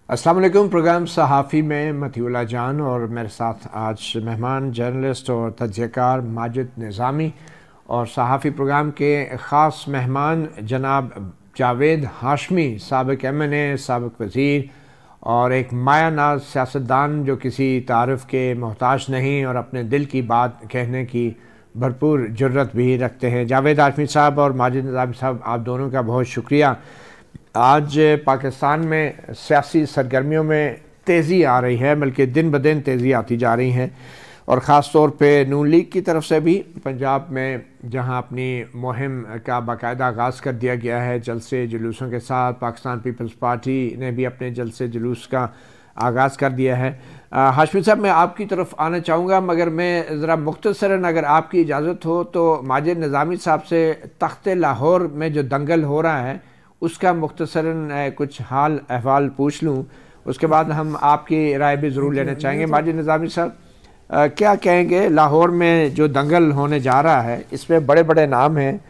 अस्सलाम वालेकुम। प्रोग्राम सहाफ़ी में मतीउल्लाह जान और मेरे साथ आज मेहमान जर्नलिस्ट और तज्ज़ियाकार माजिद निज़ामी और सहाफ़ी प्रोग्राम के ख़ास मेहमान जनाब जावेद हाशमी, साबिक़ MNA, साबिक़ वज़ीर और एक माया नाज सियासतदान जो किसी तारीफ़ के मोहताज नहीं और अपने दिल की बात कहने की भरपूर जुर्रत भी रखते हैं। जावेद हाशमी साहब और माजिद निज़ामी साहब, आप दोनों का बहुत शुक्रिया। आज पाकिस्तान में सियासी सरगर्मियों में तेज़ी आ रही है, बल्कि दिन ब दिन तेज़ी आती जा रही है और ख़ास तौर पे नून लीग की तरफ से भी पंजाब में जहां अपनी मुहिम का बाकायदा आगाज़ कर दिया गया है जलसे जुलूसों के साथ। पाकिस्तान पीपल्स पार्टी ने भी अपने जलसे जुलूस का आगाज़ कर दिया है। हाशमी साहब, मैं आपकी तरफ आना चाहूँगा, मगर मैं ज़रा मुख्तसरन अगर आपकी इजाज़त हो तो माजिद निज़ामी साहब से तख्त लाहौर में जो दंगल हो रहा है उसका मुख्तसरन कुछ हाल अहवाल पूछ लूँ, उसके बाद हम आपकी राय भी ज़रूर लेना चाहेंगे। माजिद निज़ामी साहब, क्या कहेंगे लाहौर में जो दंगल होने जा रहा है, इसमें बड़े बड़े नाम हैं,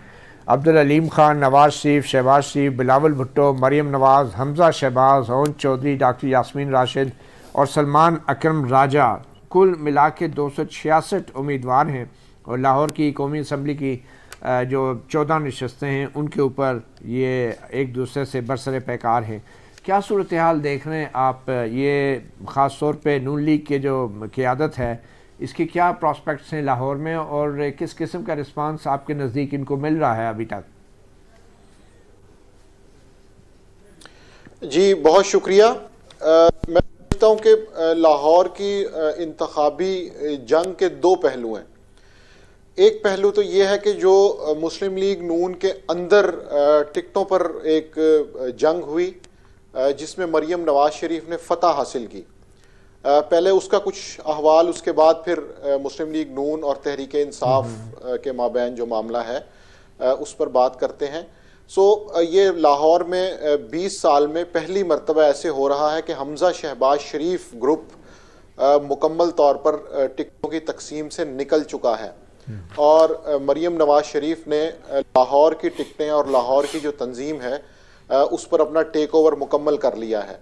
अब्दुल अलीम खान, नवाज़ शरीफ, शहबाज शरीफ, बिलावल भुट्टो, मरियम नवाज़, हमज़ा शहबाज, ओन चौधरी, डॉक्टर यास्मीन राशिद और सलमान अकरम राजा। कुल मिला के 266 उम्मीदवार हैं और लाहौर की कौमी असम्बली की जो 14 नशस्तें हैं उनके ऊपर ये एक दूसरे से बरसरे पैकार हैं। क्या सूरत हाल देख रहे हैं आप? ये ख़ास तौर पे नून लीग के जो क़यादत है इसके क्या प्रॉस्पेक्ट्स हैं लाहौर में और किस किस्म का रिस्पांस आपके नज़दीक इनको मिल रहा है अभी तक? जी बहुत शुक्रिया। मैं समझता हूँ कि लाहौर की इंतखाबी जंग के दो पहलू हैं। एक पहलू तो ये है कि जो मुस्लिम लीग नून के अंदर टिकटों पर एक जंग हुई जिसमें मरियम नवाज शरीफ ने फतह हासिल की। पहले उसका कुछ अहवाल, उसके बाद फिर मुस्लिम लीग नून और तहरीक इंसाफ के माबैन जो मामला है उस पर बात करते हैं। ये लाहौर में 20 साल में पहली मरतबा ऐसे हो रहा है कि हमज़ा शहबाज शरीफ ग्रुप मुकम्मल तौर पर टिकटों की तकसीम से निकल चुका है और मरियम नवाज शरीफ ने लाहौर की टिकटें और लाहौर की जो तंजीम है उस पर अपना टेक ओवर मुकम्मल कर लिया है।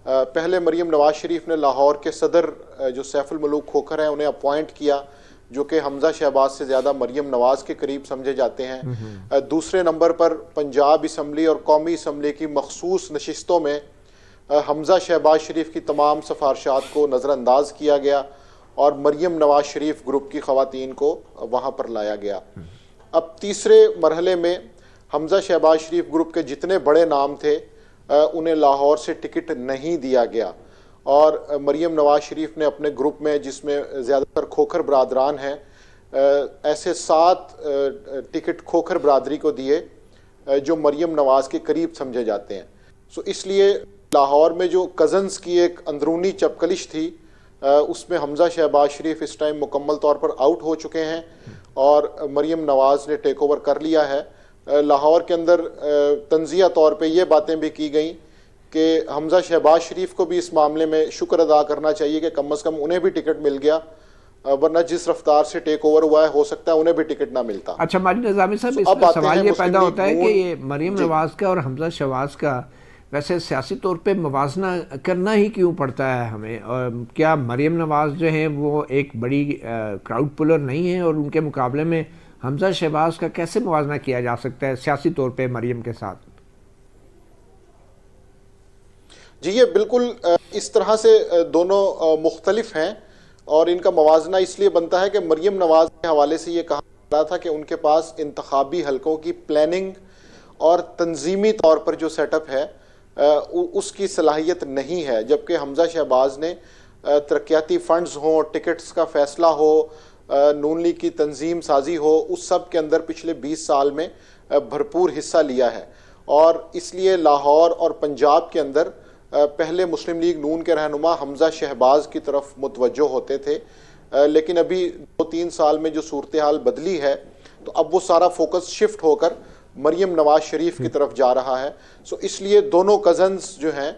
पहले मरियम नवाज शरीफ ने लाहौर के सदर जो सैफुल मलूक खोखर हैं उन्हें अपॉइंट किया, जो कि हमज़ा शहबाज से ज़्यादा मरियम नवाज के करीब समझे जाते हैं। दूसरे नंबर पर पंजाब असम्बली और कौमी असम्बली की मखसूस नशिस्तों में हमज़ा शहबाज शरीफ की तमाम सिफारशात को नज़रअंदाज किया गया और मरियम नवाज शरीफ ग्रुप की ख़वातीन को वहाँ पर लाया गया। अब तीसरे मरहले में हमज़ा शहबाज शरीफ ग्रुप के जितने बड़े नाम थे उन्हें लाहौर से टिकट नहीं दिया गया और मरियम नवाज शरीफ ने अपने ग्रुप में, जिसमें ज़्यादातर खोखर बरादरान हैं, ऐसे 7 टिकट खोखर बरादरी को दिए जो मरियम नवाज के करीब समझे जाते हैं। इसलिए लाहौर में जो कज़न्स की एक अंदरूनी चपकलिश थी उसमें हमज़ा शहबाज शरीफ इस टाइम मुकम्मल तौर पर आउट हो चुके हैं और मरियम नवाज़ ने टेक ओवर कर लिया है। लाहौर के अंदर तंज़िया तौर पे ये बातें भी की गई कि हमज़ा शहबाज शरीफ को भी इस मामले में शुक्र अदा करना चाहिए कि कम से कम उन्हें भी टिकट मिल गया, वरना जिस रफ्तार से टेक ओवर हुआ है हो सकता है उन्हें भी टिकट ना मिलता। अच्छा माजिद निज़ामी साहब, इसमें सवाल ये पैदा होता है कि ये मरियम नवाज़ का और हमज़ा शहबाज का वैसे सियासी तौर पे मुवाजना करना ही क्यों पड़ता है हमें? और क्या मरियम नवाज़ जो है वो एक बड़ी क्राउड पुलर नहीं है और उनके मुकाबले में हमज़ा शहबाज का कैसे मुवाजना किया जा सकता है सियासी तौर पे मरियम के साथ? जी ये बिल्कुल इस तरह से दोनों मुख्तलिफ हैं और इनका मुवाजना इसलिए बनता है कि मरियम नवाज़ के हवाले से ये कहा जा रहा था कि उनके पास इंतखाबी हलकों की प्लानिंग और तंजीमी तौर पर जो सेटअप है उसकी सलाहियत नहीं है, जबकि हमज़ा शहबाज ने तरक्याती फंड्स हों, टिकट्स का फैसला हो, नून लीग की तंजीम साजी हो, उस सब के अंदर पिछले 20 साल में भरपूर हिस्सा लिया है और इसलिए लाहौर और पंजाब के अंदर पहले मुस्लिम लीग नून के रहनुमा हमज़ा शहबाज की तरफ मुतवज्जो होते थे, लेकिन अभी 2-3 साल में जो सूरत हाल बदली है तो अब वो सारा फोकस शिफ्ट होकर मरियम नवाज शरीफ की तरफ जा रहा है। इसलिए दोनों कज़न्स जो हैं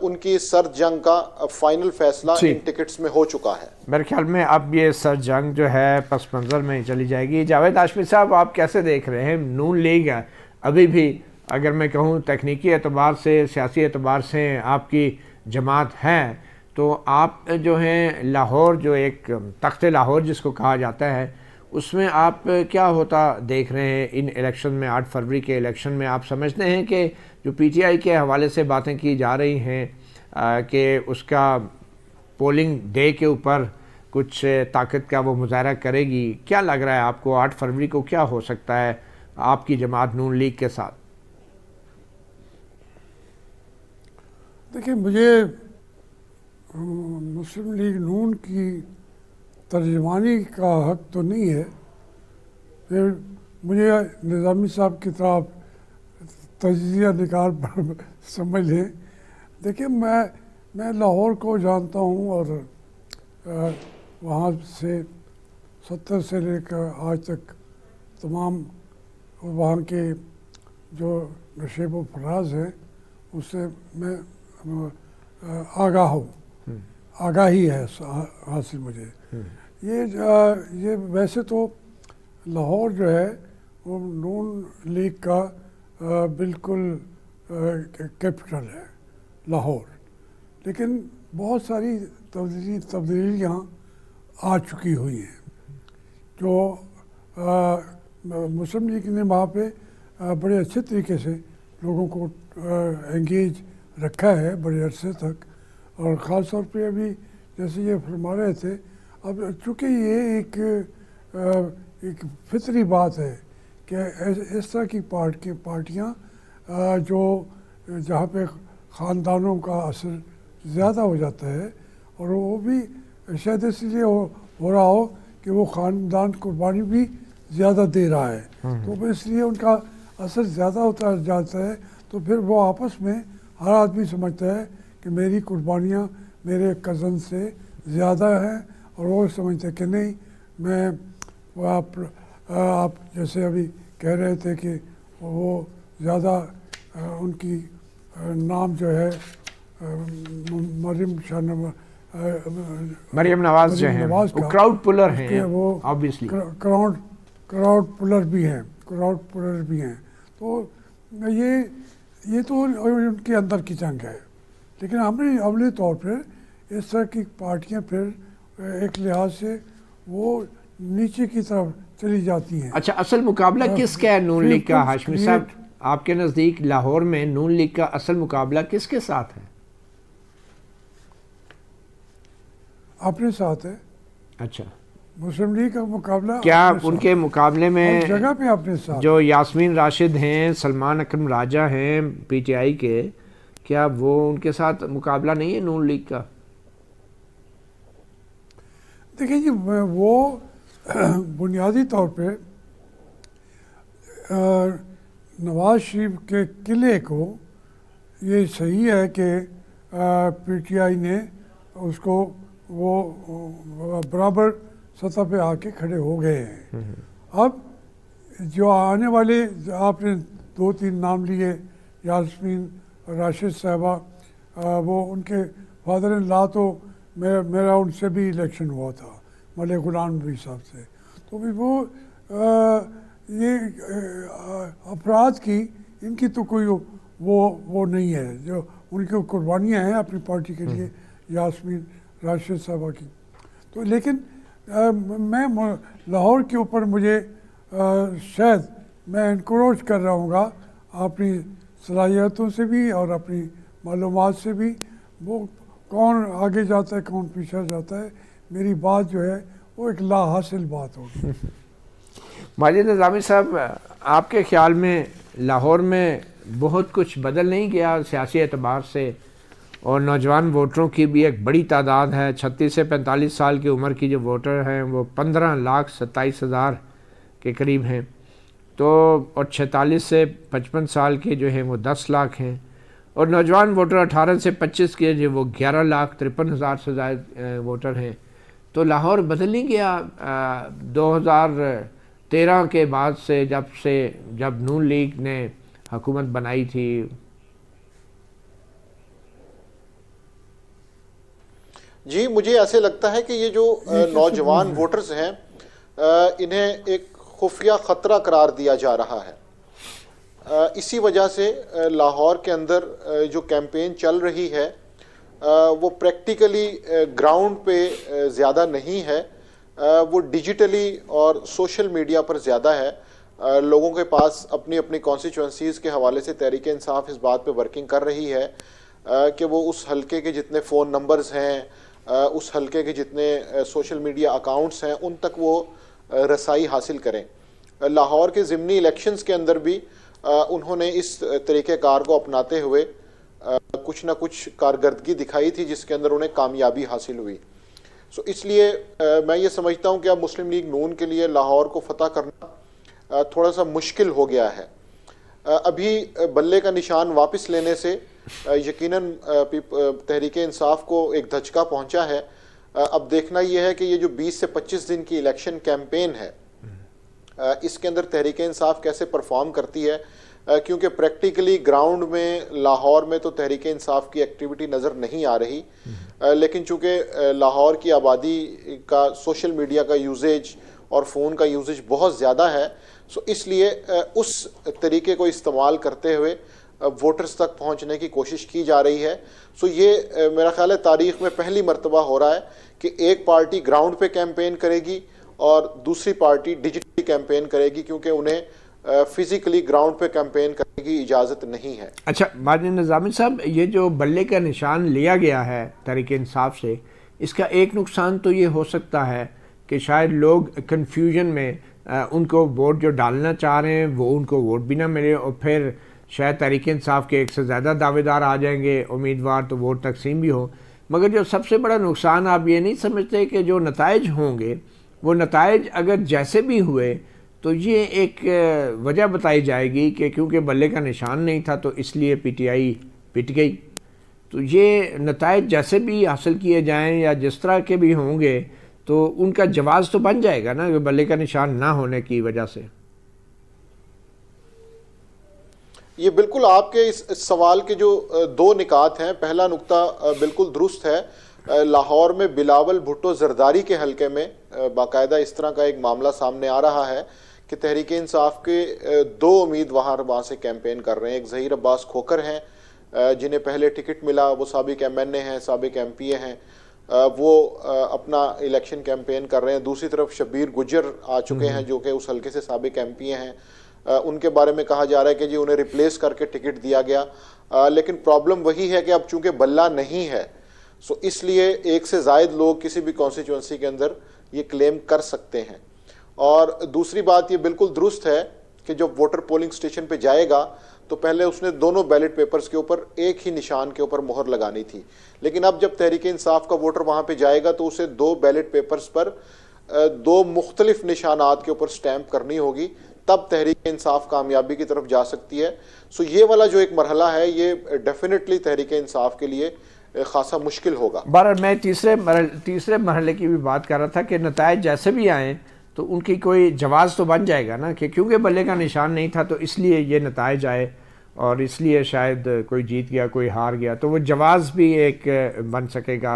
उनकी सर्द जंग का फाइनल फैसला इन टिकट्स में हो चुका है। मेरे ख्याल में अब ये सर्द जंग जो है पस मंज़र में चली जाएगी। जावेद हाशमी साहब, आप कैसे देख रहे हैं? नून लीग अभी भी, अगर मैं कहूँ तकनीकी एतबार से, सियासी एतबार से आपकी जमात है, तो आप जो हैं लाहौर, जो एक तख्त लाहौर जिसको कहा जाता है, उसमें आप क्या होता देख रहे हैं इन इलेक्शन में? 8 फरवरी के इलेक्शन में आप समझते हैं कि जो पीटीआई के हवाले से बातें की जा रही हैं कि उसका पोलिंग डे के ऊपर कुछ ताकत का वो मुजाहरा करेगी, क्या लग रहा है आपको 8 फरवरी को क्या हो सकता है आपकी जमात नून लीग के साथ? देखिए, मुझे मुस्लिम लीग नून की तर्जमानी का हक तो नहीं है, फिर मुझे निज़ामी साहब की तरफ तजिया निकाल पर समझ लें। देखिए, मैं लाहौर को जानता हूँ और वहाँ से 70 से लेकर आज तक तमाम वहाँ के जो नशेब व फराज हैं उससे मैं आगाह हूँ, आगाही है हासिल मुझे। ये वैसे तो लाहौर जो है वो नून लीग का बिल्कुल कैपिटल है लाहौर, लेकिन बहुत सारी तब्दीलियाँ आ चुकी हुई हैं। जो मुस्लिम लीग ने वहाँ पे बड़े अच्छे तरीके से लोगों को एंगेज रखा है बड़े अरसे तक, और ख़ास तौर पे अभी जैसे ये फरमा रहे थे, अब चूँकि ये एक फितरी बात है कि इस तरह की पार्टियाँ जो जहाँ पे ख़ानदानों का असर ज़्यादा हो जाता है, और वो भी शायद इसलिए हो रहा हो कि वो ख़ानदान कुर्बानी भी ज़्यादा दे रहा है, तो इसलिए उनका असर ज़्यादा होता जाता है। तो फिर वो आपस में हर आदमी समझता है कि मेरी कुर्बानियाँ मेरे कज़न से ज़्यादा हैं, और वो समझते हैं कि नहीं, मैं आप जैसे अभी कह रहे थे कि वो ज़्यादा उनकी नाम जो है मरियम नवाज जो हैं वो क्राउड पुलर हैं, वो ऑब्वियसली क्राउड पुलर भी हैं, तो ये तो उनके अंदर की जंग है। लेकिन अमली तौर पर इस तरह की पार्टियां फिर एक लिहाज से वो नीचे की तरफ चली जाती हैं। अच्छा, असल मुकाबला किसका है नून लीग का? हाशमी साहब, आपके नज़दीक लाहौर में नून लीग का असल मुकाबला किसके साथ है? अपने साथ है। अच्छा, मुस्लिम लीग का मुकाबला क्या उनके मुकाबले में जगह पे अपने साथ जो यास्मीन राशिद हैं, सलमान अकरम राजा हैं पीटीआई के, क्या वो उनके साथ मुकाबला नहीं है नून लीग का? देखिए जी, वो बुनियादी तौर पे नवाज शरीफ के किले को ये सही है कि पीटीआई ने उसको वो बराबर सतह पे आके खड़े हो गए हैं। अब जो आने वाले, आपने 2-3 नाम लिए, यास्मीन राशिद साहबा, वो उनके फादर इन लॉ, तो मेरा उनसे भी इलेक्शन हुआ था, मलिक गुलाम नबी साहब से। तो भी वो ये अफराद की, इनकी तो कोई वो नहीं है जो उनकी कुर्बानियाँ हैं अपनी पार्टी के लिए, यास्मीन राशिद साहबा की। तो लेकिन मैं लाहौर के ऊपर मुझे शायद मैं इनकरेज कर रहा हूँगा अपनी सलाहियतों से भी और अपनी मालूमात से भी, वो कौन आगे जाता है कौन पीछे जाता है, मेरी बात जो है वो एक ला हासिल बात होगी। माजिद निज़ामी साहब, आपके ख्याल में लाहौर में बहुत कुछ बदल नहीं गया सियासी एतबार से, और नौजवान वोटरों की भी एक बड़ी तादाद है, 36 से 45 साल की उम्र की जो वोटर हैं वो 15,27,000 के करीब हैं, तो और 46 से 55 साल के जो हैं वो 10 लाख हैं, और नौजवान वोटर 18 से 25 के जो वो 11,53,000 से ज़्यादा वोटर हैं। तो लाहौर बदल नहीं गया 2013 के बाद से, जब नून लीग ने हुकूमत बनाई थी? जी, मुझे ऐसे लगता है कि ये जो नौजवान वोटर्स हैं, इन्हें एक खुफिया ख़तरा करार दिया जा रहा है। इसी वजह से लाहौर के अंदर जो कैंपेन चल रही है वो प्रैक्टिकली ग्राउंड पे ज़्यादा नहीं है, वो डिजिटली और सोशल मीडिया पर ज़्यादा है। लोगों के पास अपनी अपनी कॉन्स्टिट्यूंसीज़ के हवाले से तहरीक इंसाफ इस बात पे वर्किंग कर रही है कि वो उस हलके के जितने फ़ोन नंबर्स हैं, उस हलके के जितने सोशल मीडिया अकाउंट्स हैं, उन तक वो रसाई हासिल करें। लाहौर के ज़िमनी इलेक्शंस के अंदर भी उन्होंने इस तरीक़ेकार को अपनाते हुए कुछ ना कुछ कारकर्दगी दिखाई थी, जिसके अंदर उन्हें कामयाबी हासिल हुई। सो इसलिए मैं ये समझता हूँ कि अब मुस्लिम लीग नून के लिए लाहौर को फतह करना थोड़ा सा मुश्किल हो गया है। अभी बल्ले का निशान वापस लेने से यकीनन तहरीक इंसाफ को एक धचका पहुंचा है। अब देखना यह है कि ये जो 20 से 25 दिन की इलेक्शन कैंपेन है, इसके अंदर तहरीक इंसाफ कैसे परफॉर्म करती है, क्योंकि प्रैक्टिकली ग्राउंड में लाहौर में तो तहरीक इंसाफ की एक्टिविटी नज़र नहीं आ रही, लेकिन चूंकि लाहौर की आबादी का सोशल मीडिया का यूजेज और फ़ोन का यूजेज बहुत ज़्यादा है, सो इसलिए उस तरीके को इस्तेमाल करते हुए वोटर्स तक पहुंचने की कोशिश की जा रही है। सो ये मेरा ख्याल है तारीख़ में पहली मरतबा हो रहा है कि एक पार्टी ग्राउंड पे कैंपेन करेगी और दूसरी पार्टी डिजिटली कैंपेन करेगी, क्योंकि उन्हें फिजिकली ग्राउंड पे कैंपेन करने की इजाज़त नहीं है। अच्छा माजिद निज़ामी साहब, ये जो बल्ले का निशान लिया गया है तहरीक इंसाफ से, इसका एक नुकसान तो ये हो सकता है कि शायद लोग कन्फ्यूजन में उनको वोट जो डालना चाह रहे हैं वो उनको वोट भी ना मिले, और फिर शायद तहरीक इंसाफ के एक से ज़्यादा दावेदार आ जाएंगे उम्मीदवार, तो वोट तकसीम भी हो। मगर जो सबसे बड़ा नुकसान आप ये नहीं समझते कि जो नताइज होंगे वो नताइज अगर जैसे भी हुए तो ये एक वजह बताई जाएगी कि क्योंकि बल्ले का निशान नहीं था तो इसलिए पीटीआई पिट गई। तो ये नताइज जैसे भी हासिल किए जाएं या जिस तरह के भी होंगे तो उनका जवाब तो बन जाएगा ना बल्ले का निशान ना होने की वजह से। ये बिल्कुल आपके इस सवाल के जो दो निकात हैं, पहला नुक्ता बिल्कुल दुरुस्त है। लाहौर में बिलावल भुट्टो जरदारी के हलके में बाकायदा इस तरह का एक मामला सामने आ रहा है कि तहरीक इंसाफ के दो उम्मीदवार वहाँ से कैंपेन कर रहे हैं। एक ज़हीर अब्बास खोकर हैं जिन्हें पहले टिकट मिला, वो साबिक MNA हैं, साबिक MPA हैं, वो अपना इलेक्शन कैंपेन कर रहे हैं। दूसरी तरफ शब्बीर गुज्जर आ चुके हैं जो कि उस हलके से साबिक MPA हैं। उनके बारे में कहा जा रहा है कि जी उन्हें रिप्लेस करके टिकट दिया गया, लेकिन प्रॉब्लम वही है कि अब चूंकि बल्ला नहीं है, सो इसलिए एक से ज़ायद लोग किसी भी कॉन्स्टिट्यूंसी के अंदर ये क्लेम कर सकते हैं। और दूसरी बात ये बिल्कुल दुरुस्त है कि जब वोटर पोलिंग स्टेशन पे जाएगा तो पहले उसने दोनों बैलेट पेपर्स के ऊपर एक ही निशान के ऊपर मोहर लगानी थी, लेकिन अब जब तहरीक इंसाफ का वोटर वहाँ पे जाएगा तो उसे दो बैलेट पेपर्स पर दो मुख्तलिफ निशानात के ऊपर स्टैंप करनी होगी, तब तहरीक इंसाफ कामयाबी की तरफ जा सकती है। सो ये वाला जो एक मरहला है ये डेफिनेटली तहरीक इंसाफ के लिए खासा मुश्किल होगा। बहरहाल मैं तीसरे मरहले की भी बात कर रहा था कि नताइज जैसे भी आए तो उनकी कोई जवाब तो बन जाएगा ना कि क्योंकि बल्ले का निशान नहीं था तो इसलिए ये नताइज आए और इसलिए शायद कोई जीत गया कोई हार गया, तो वो जवाब भी एक बन सकेगा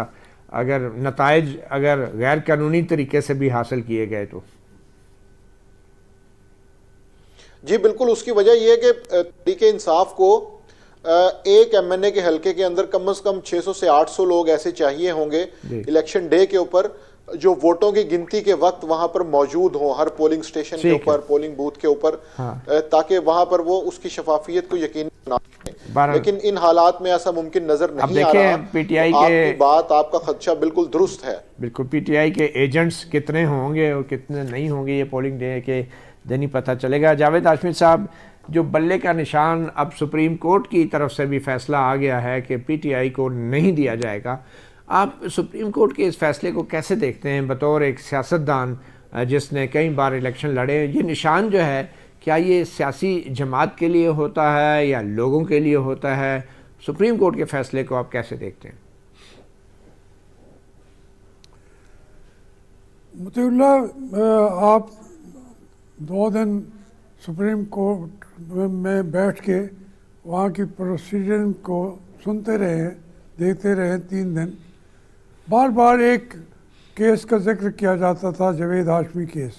अगर नताइज अगर गैर कानूनी तरीके से भी हासिल किए गए तो। जी बिल्कुल, उसकी वजह यह है कि तहरीक इंसाफ को एक MNA के हलके के अंदर कम से कम 600 से 800 लोग ऐसे चाहिए होंगे इलेक्शन डे के ऊपर जो वोटों की गिनती के वक्त वहां पर मौजूद हो, हर पोलिंग स्टेशन के ऊपर, पोलिंग बूथ के ऊपर, ताकि वहां पर वो उसकी शफाफियत को यकीनी बना सकें। लेकिन इन हालात में ऐसा मुमकिन नजर नहीं आ रहा। पीटीआई के बात, आपका खदशा बिल्कुल दुरुस्त है। बिल्कुल, पीटीआई के एजेंट्स कितने होंगे और कितने नहीं होंगे ये पोलिंग डे के दिन ही पता चलेगा। जावेद हाशमी साहब, जो बल्ले का निशान अब सुप्रीम कोर्ट की तरफ से भी फैसला आ गया है कि पीटीआई को नहीं दिया जाएगा, आप सुप्रीम कोर्ट के इस फैसले को कैसे देखते हैं बतौर एक सियासतदान जिसने कई बार इलेक्शन लड़े? ये निशान जो है क्या ये सियासी जमात के लिए होता है या लोगों के लिए होता है? सुप्रीम कोर्ट के फैसले को आप कैसे देखते हैं? मतीउल्लाह, आप 2 दिन सुप्रीम कोर्ट में बैठ के वहाँ की प्रोसीजर को सुनते रहे, देखते रहे 3 दिन। बार बार एक केस का जिक्र किया जाता था, जावेद हाशमी केस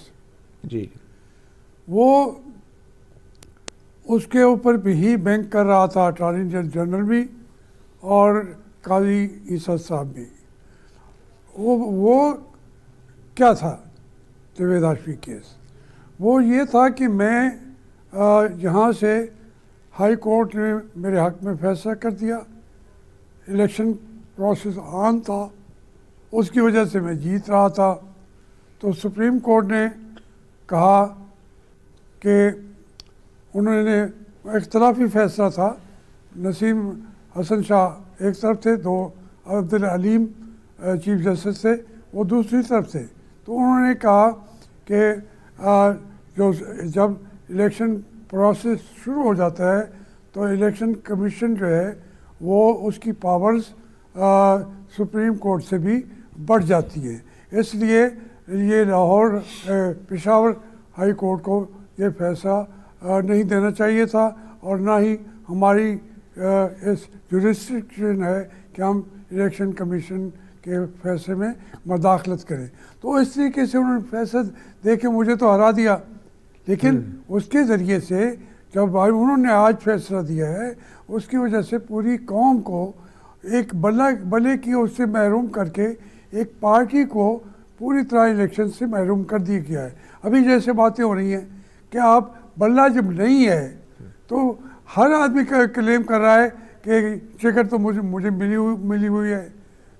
जी, वो उसके ऊपर भी ही बैंक कर रहा था अटॉर्नी जनरल भी, और काजी ईसा साहब भी। वो क्या था जावेद हाशमी केस? वो ये था कि मैं यहाँ से हाई कोर्ट ने मेरे हक़ में फैसला कर दिया, इलेक्शन प्रोसेस ऑन था, उसकी वजह से मैं जीत रहा था। तो सुप्रीम कोर्ट ने कहा कि उन्होंने इख्तलाफी फैसला था, नसीम हसन शाह एक तरफ थे, दो अब्दुल अलीम चीफ जस्टिस थे, वो दूसरी तरफ थे। तो उन्होंने कहा कि जब इलेक्शन प्रोसेस शुरू हो जाता है तो इलेक्शन कमीशन जो है वो उसकी पावर्स सुप्रीम कोर्ट से भी बढ़ जाती है, इसलिए ये लाहौर पेशावर हाई कोर्ट को ये फैसला नहीं देना चाहिए था और ना ही हमारी इस जुरिस्डिक्शन है कि हम इलेक्शन कमीशन के फैसले में मदाखलत करें। तो इस तरीके से उन्होंने फैसला दे के मुझे तो हरा दिया, लेकिन उसके ज़रिए से जब उन्होंने आज फैसला दिया है उसकी वजह से पूरी कौम को एक भले की उससे महरूम करके एक पार्टी को पूरी तरह इलेक्शन से महरूम कर दिया गया है। अभी जैसे बातें हो रही हैं कि आप बल्ला जब नहीं है तो हर आदमी का क्लेम कर रहा है कि टिकट तो मुझे मिली हुई है।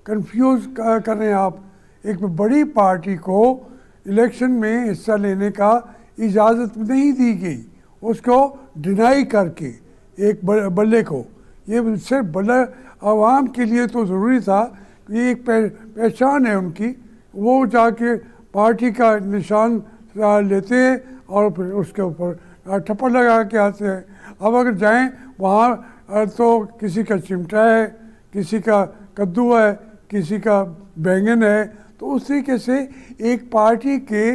कंफ्यूज कर रहे हैं आप। एक बड़ी पार्टी को इलेक्शन में हिस्सा लेने का इजाज़त नहीं दी गई, उसको डिनाई करके एक बल्ले को, ये सिर्फ बल्ला आवाम के लिए तो ज़रूरी था कि एक पहचान है उनकी, वो जाके पार्टी का निशान लेते हैं और फिर उसके ऊपर ठप्पा लगा के आते हैं। अब अगर जाएं वहाँ तो किसी का चिमटा है, किसी का कद्दू है, किसी का बैंगन है, तो उस तरीके से एक पार्टी के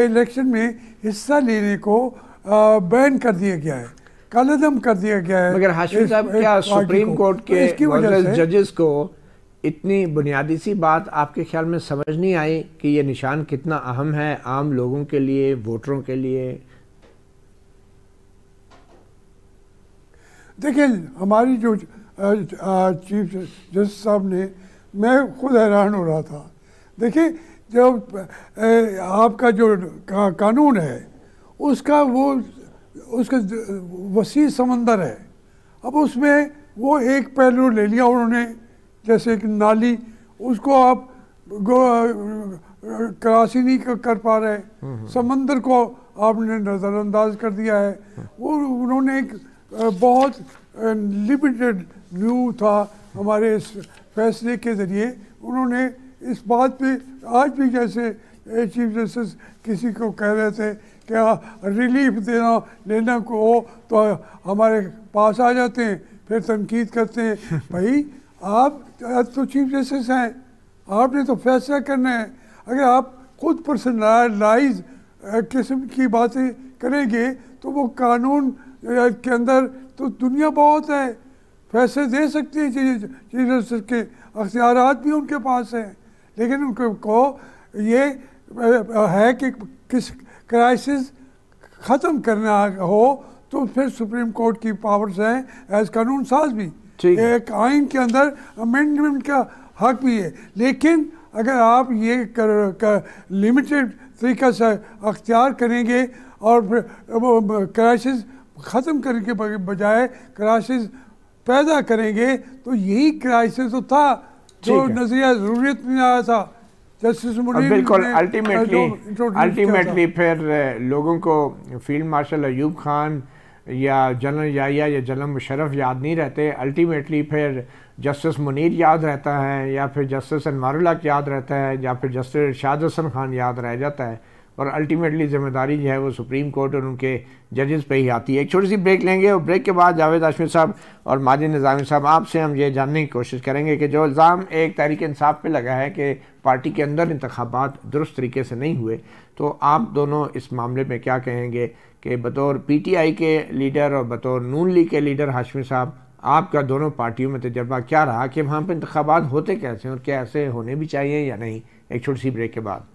इलेक्शन में हिस्सा लेने को बैन कर दिया गया है, कालेदम कर दिया गया है। मगर हाशिम साहब, क्या सुप्रीम कोर्ट के जजेस को इतनी बुनियादी सी बात आपके ख्याल में समझ नहीं आई कि ये निशान कितना अहम है आम लोगों के लिए, वोटरों के लिए? देखिए, हमारी जो चीफ जस्टिस साहब ने, मैं खुद हैरान हो रहा था। देखिए, जब आपका जो कानून है उसका वसी समंदर है। अब उसमें वो एक पहलू ले लिया उन्होंने, जैसे एक नाली, उसको आप क्रॉस ही नहीं कर पा रहे, समंदर को आपने नज़रअंदाज कर दिया है। वो उन्होंने एक बहुत लिमिटेड व्यू था हमारे इस फैसले के ज़रिए। उन्होंने इस बात पे आज भी जैसे चीफ जस्टिस किसी को कह रहे थे कि रिलीफ लेना को हो तो हमारे पास आ जाते हैं, फिर तनकीद करते हैं। भाई, आप तो चीफ जस्टिस हैं, आपने तो फैसला करना है। अगर आप खुद पर्सनलाइज किस्म की बातें करेंगे तो वो कानून के अंदर तो दुनिया बहुत है, फैसले दे सकती है चीफ जस्टिस के अख्तियारात भी उनके पास हैं, लेकिन उनको ये है कि किस क्राइसिस ख़त्म करना हो तो फिर सुप्रीम कोर्ट की पावर्स हैं एज कानून साज भी, एक आइन के अंदर अमेंडमेंट का हक भी है। लेकिन अगर आप ये लिमिटेड तरीक़ा से अख्तियार करेंगे और फिर क्राइसिस ख़त्म करने के बजाय क्राइसिस पैदा करेंगे, तो यही क्राइसिस तो था जो नजरिया ज़रूरत में आया था जस्टिस मुनीर। बिल्कुल, अल्टीमेटली फिर लोगों को फील्ड मार्शल अयूब खान या जनरल याहिया या जनरल मुशर्रफ याद नहीं रहते, अल्टीमेटली फिर जस्टिस मुनीर याद रहता है, या फिर जस्टिस अनवारुल हक याद रहता है, या फिर जस्टिस इरशाद हसन खान याद रह जाता है। और अल्टीमेटली ज़िम्मेदारी जो है वो सुप्रीम कोर्ट और उनके जजेस पे ही आती है। एक छोटी सी ब्रेक लेंगे और ब्रेक के बाद जावेद हाशमी साहब और माजिद निज़ामी साहब, आपसे हम ये जानने की कोशिश करेंगे कि जो इल्ज़ाम एक तहरीक इंसाफ पे लगा है कि पार्टी के अंदर इंतखाबात दुरुस्त तरीके से नहीं हुए, तो आप दोनों इस मामले में क्या कहेंगे कि बतौर PTI के लीडर और बतौर नून लीग के लीडर हाशमी साहब, आपका दोनों पार्टियों में तजर्बा क्या रहा कि वहाँ पर इंतखाबात होते कैसे और क्या ऐसे होने भी चाहिए या नहीं? एक छोटी सी ब्रेक के बाद।